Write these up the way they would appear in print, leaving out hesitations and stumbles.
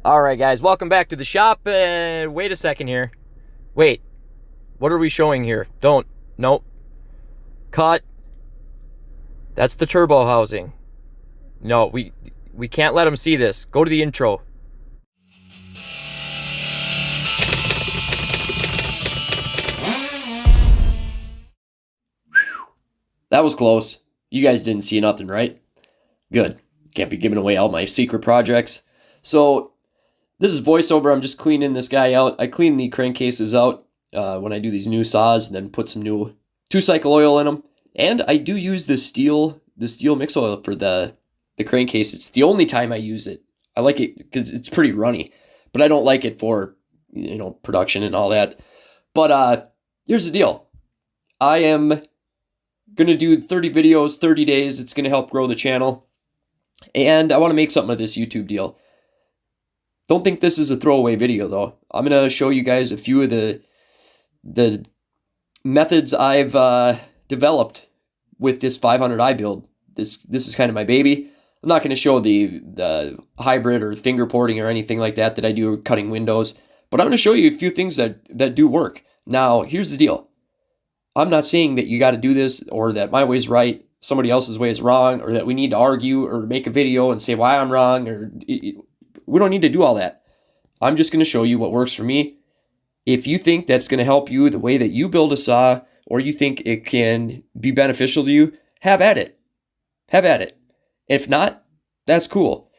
Alright guys, welcome back to the shop. Wait a second here. Wait, what are we showing here? Nope. Cut. That's the turbo housing. No, we can't let them see this. Go to the intro. That was close. You guys didn't see nothing, right? Good. Can't be giving away all my secret projects. So, this is voiceover. I'm just cleaning this guy out. I clean the crankcases out when I do these new saws, and then put some new 2-cycle oil in them. And I do use the steel mix oil for the crankcase. It's the only time I use it. I like it because it's pretty runny, but I don't like it for production and all that. But here's the deal. I am gonna do 30 videos, 30 days. It's gonna help grow the channel, and I want to make something of this YouTube deal. Don't think this is a throwaway video though. I'm gonna show you guys a few of the methods I've developed with this 500i build. This is kind of my baby. I'm not going to show the hybrid or finger porting or anything like that I do cutting windows, but I'm going to show you a few things that do work. Now, here's the deal. I'm not saying that you got to do this, or that my way's right, somebody else's way is wrong, or that we need to argue or make a video and say why I'm wrong, or we don't need to do all that. I'm just going to show you what works for me. If you think that's going to help you the way that you build a saw, or you think it can be beneficial to you, have at it. Have at it. If not, that's cool.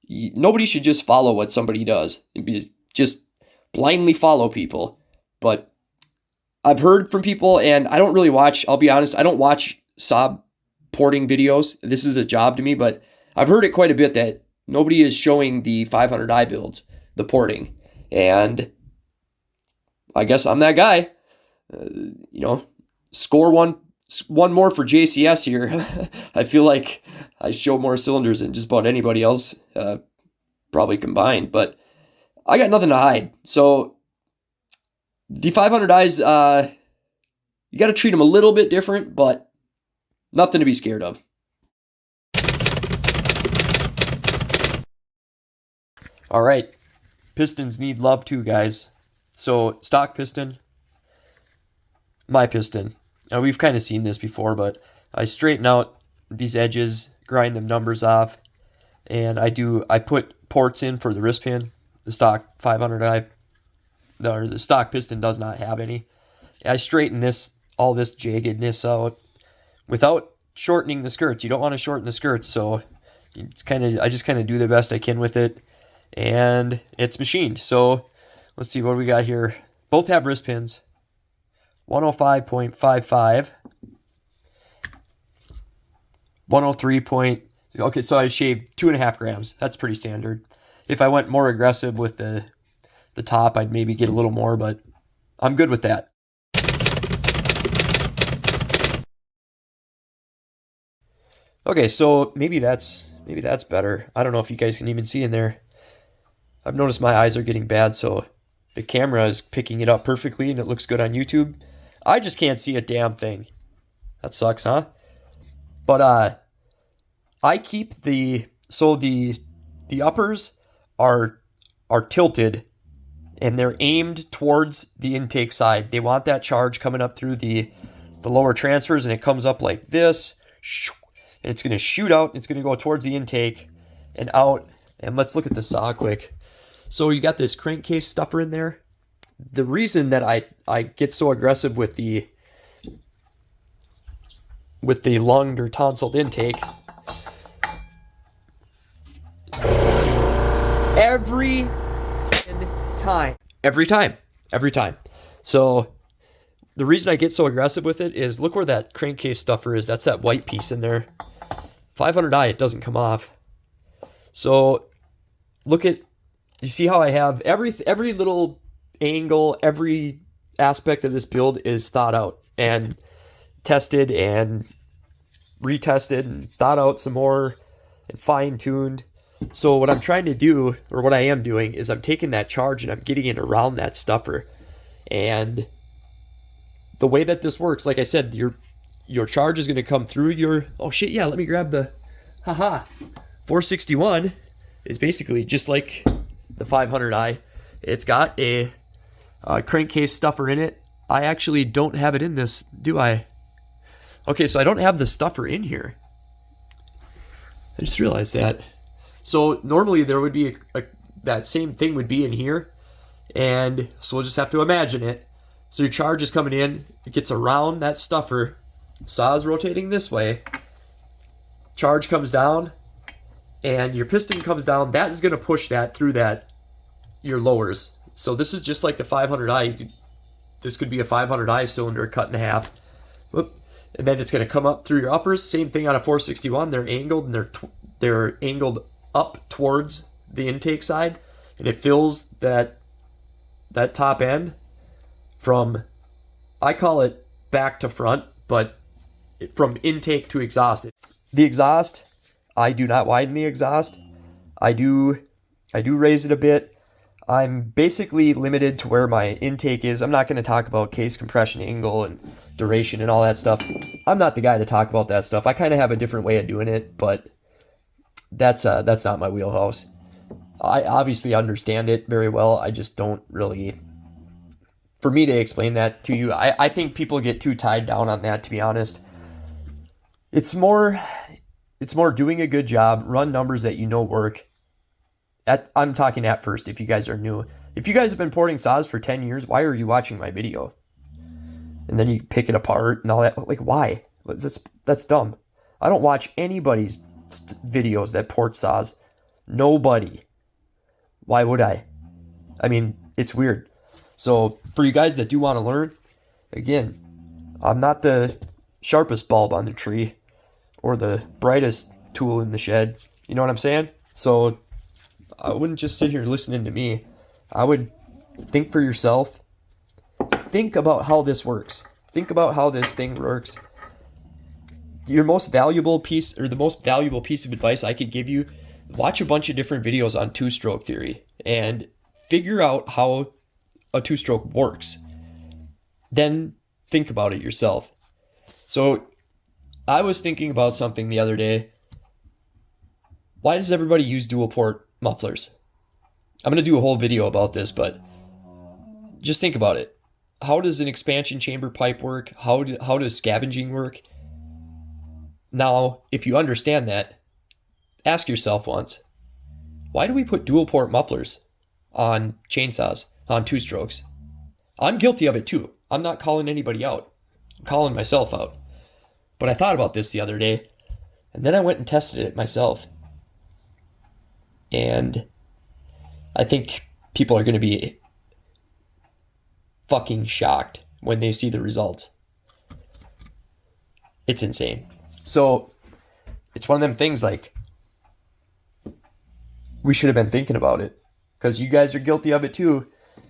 Nobody should just follow what somebody does. Just blindly follow people. But I've heard from people, and I don't really watch, I'll be honest, I don't watch saw porting videos. This is a job to me, but I've heard it quite a bit that nobody is showing the 500i builds, the porting. And I guess I'm that guy. Score one more for JCS here. I feel like I show more cylinders than just about anybody else, probably combined, but I got nothing to hide. So the 500i's, you got to treat them a little bit different, but nothing to be scared of. All right, pistons need love too, guys. So stock piston, my piston. Now, we've kind of seen this before, but I straighten out these edges, grind them numbers off, and I put ports in for the wrist pin. The stock 500i, the stock piston does not have any. I straighten all this jaggedness out without shortening the skirts. You don't want to shorten the skirts, so I just kind of do the best I can with it, and it's machined. So let's see what we got here. Both have wrist pins. 105.55, 103. Okay, so I shaved 2.5 grams. That's pretty standard. If I went more aggressive with the top, I'd maybe get a little more, but I'm good with that. Okay, so maybe that's better. I don't know if you guys can even see in there. I've noticed my eyes are getting bad, so the camera is picking it up perfectly and it looks good on YouTube. I just can't see a damn thing. That sucks, huh? But I keep the uppers are tilted, and they're aimed towards the intake side. They want that charge coming up through the lower transfers, and it comes up like this, and it's going to shoot out. It's going to go towards the intake and out. And let's look at the saw quick. So you got this crankcase stuffer in there. The reason that I get so aggressive with the lunged or tonsiled intake, every time. So the reason I get so aggressive with it is, look where that crankcase stuffer is. That's that white piece in there. 500i, it doesn't come off. So you see how I have every little angle, every aspect of this build is thought out and tested and retested and thought out some more and fine-tuned. So what I'm trying to do, or what I am doing, is I'm taking that charge and I'm getting it around that stuffer. And the way that this works, like I said, your charge is going to come through your... Oh shit, yeah, let me grab the... 461 is basically just like the 500i. It's got a crankcase stuffer in it. I actually don't have it in this, do I? Okay, so I don't have the stuffer in here. I just realized that. So normally there would be that same thing would be in here. And so we'll just have to imagine it. So your charge is coming in. It gets around that stuffer. Saw is rotating this way. Charge comes down. And your piston comes down. That is going to push that through your lowers. So this is just like the 500i. This could be a 500i cylinder cut in half. Whoop. And then it's going to come up through your uppers. Same thing on a 461. They're angled and they're angled up towards the intake side, and it fills that top end from, I call it back to front, but from intake to exhaust. The exhaust, I do not widen the exhaust. I do raise it a bit. I'm basically limited to where my intake is. I'm not going to talk about case compression angle and duration and all that stuff. I'm not the guy to talk about that stuff. I kind of have a different way of doing it, but that's not my wheelhouse. I obviously understand it very well. I just don't really, for me to explain that to you, I think people get too tied down on that, to be honest. It's more doing a good job, run numbers that you know work. I'm talking at first if you guys are new. If you guys have been porting saws for 10 years, why are you watching my video? And then you pick it apart and all that. Like, why? That's dumb. I don't watch anybody's videos that port saws. Nobody. Why would I? I mean, it's weird. So for you guys that do want to learn, again, I'm not the sharpest bulb on the tree or the brightest tool in the shed. You know what I'm saying? So I wouldn't just sit here listening to me. I would think for yourself. Think about how this works. Think about how this thing works. The most valuable piece of advice I could give you, watch a bunch of different videos on two-stroke theory and figure out how a two-stroke works. Then think about it yourself. So I was thinking about something the other day. Why does everybody use dual port mufflers? I'm going to do a whole video about this, but just think about it. How does an expansion chamber pipe work? How does scavenging work? Now, if you understand that, ask yourself once, why do we put dual port mufflers on chainsaws, on two strokes? I'm guilty of it too. I'm not calling anybody out. I'm calling myself out. But I thought about this the other day, and then I went and tested it myself. And I think people are going to be fucking shocked when they see the results. It's insane. So it's one of them things like, we should have been thinking about it, because you guys are guilty of it too.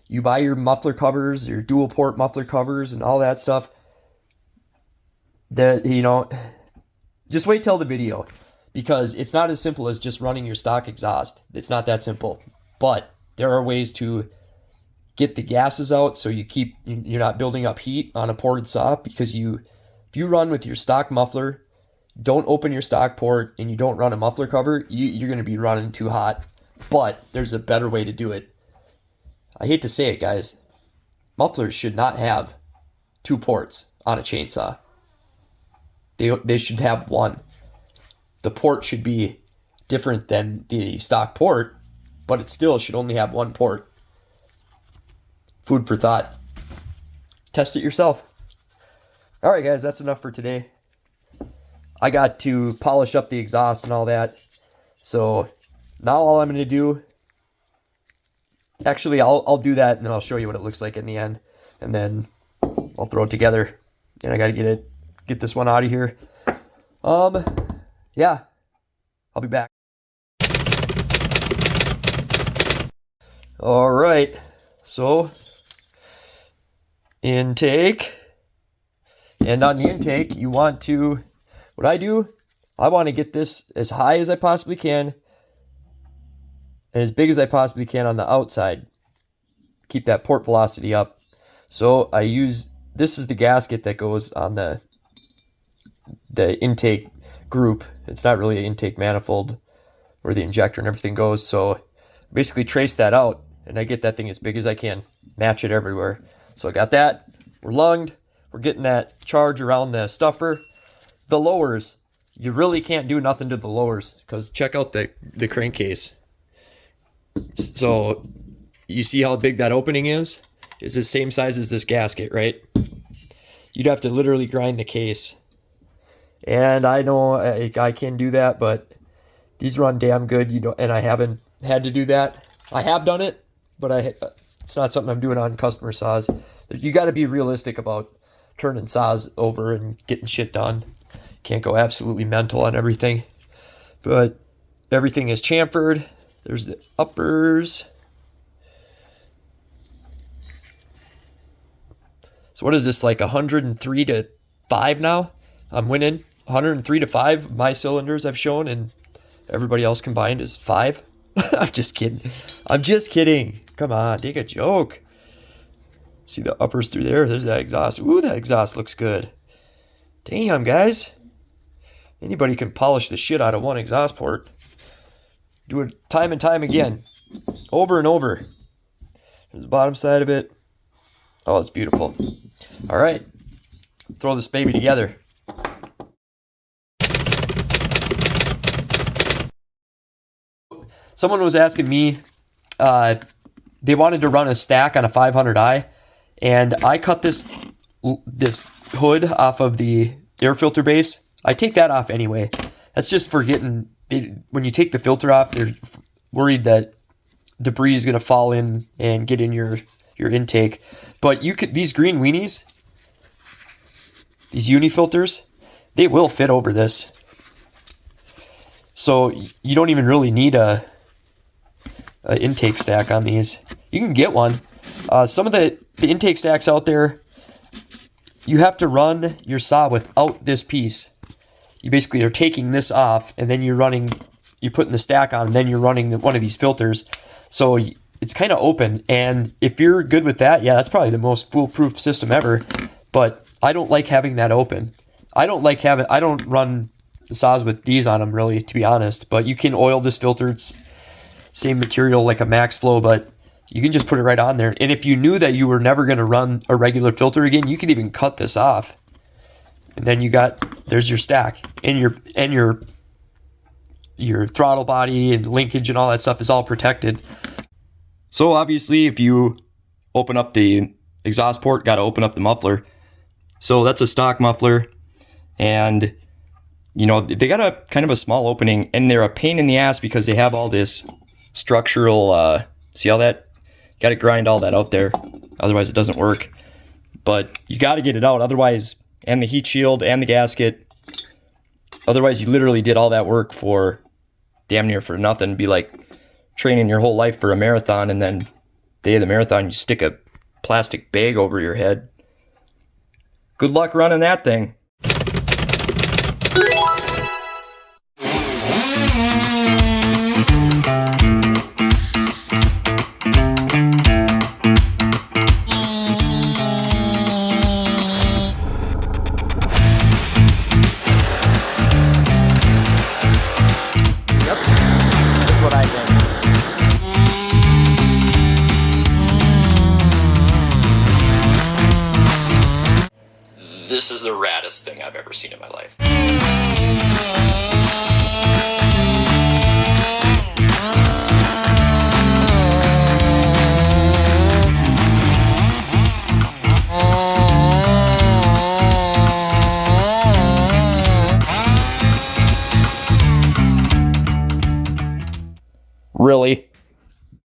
You buy your muffler covers, your dual port muffler covers and all that stuff. That, just wait till the video, because it's not as simple as just running your stock exhaust. It's not that simple, but there are ways to get the gases out so you're not building up heat on a ported saw, because if you run with your stock muffler, don't open your stock port, and you don't run a muffler cover, you're going to be running too hot. But there's a better way to do it. I hate to say it, guys. Mufflers should not have two ports on a chainsaw. They should have one. The port should be different than the stock port, but it still should only have one port. Food for thought. Test it yourself. All right, guys, that's enough for today. I got to polish up the exhaust and all that. So now all I'm going to do, actually, I'll do that, and then I'll show you what it looks like in the end. And then I'll throw it together. And I got to get this one out of here. Yeah, I'll be back. All right, so intake. And on the intake, you want to, what I do, I want to get this as high as I possibly can and as big as I possibly can on the outside. Keep that port velocity up. So this is the gasket that goes on the intake group. It's not really an intake manifold where the injector and everything goes. So basically trace that out, and I get that thing as big as I can, match it everywhere. So I got that. We're lunged. We're getting that charge around the stuffer. The lowers, you really can't do nothing to the lowers, because check out the crankcase. So you see how big that opening is? It's the same size as this gasket, right? You'd have to literally grind the case. And I know I can do that, but these run damn good, and I haven't had to do that. I have done it, but it's not something I'm doing on customer saws. You got to be realistic about turning saws over and getting shit done. Can't go absolutely mental on everything. But everything is chamfered. There's the uppers. So what is this, like 103 to 5 now? I'm winning 103 to 5. My cylinders I've shown, and everybody else combined is 5. I'm just kidding. Come on, take a joke. See the uppers through there? There's that exhaust. Ooh, that exhaust looks good. Damn, guys. Anybody can polish the shit out of one exhaust port. Do it time and time again. Over and over. There's the bottom side of it. Oh, it's beautiful. All right. Throw this baby together. Someone was asking me, they wanted to run a stack on a 500i, and I cut this hood off of the air filter base. I take that off anyway. That's just for getting, when you take the filter off, they're worried that debris is going to fall in and get in your intake. But these green weenies, these uni filters, they will fit over this. So you don't even really need a intake stack on these. You can get one. Some of the intake stacks out there, you have to run your saw without this piece. You basically are taking this off, and then you're putting the stack on, and then you're running one of these filters. So it's kind of open, and if you're good with that, yeah, that's probably the most foolproof system ever. But I don't like having that open. I don't run the saws with these on them, really, to be honest. But you can oil this filter. It's same material like a Max Flow, but you can just put it right on there. And if you knew that you were never going to run a regular filter again, you could even cut this off. And then there's your stack, and your throttle body and linkage and all that stuff is all protected. So obviously, if you open up the exhaust port, got to open up the muffler. So that's a stock muffler, and they got a kind of a small opening, and they're a pain in the ass because they have all this structural, see all that? Got to grind all that out there, otherwise it doesn't work. But you got to get it out, otherwise, and the heat shield and the gasket, otherwise you literally did all that work for damn near for nothing. It'd be like training your whole life for a marathon, and then day of the marathon you stick a plastic bag over your head. Good luck running that thing. This is the raddest thing I've ever seen in my life. Really?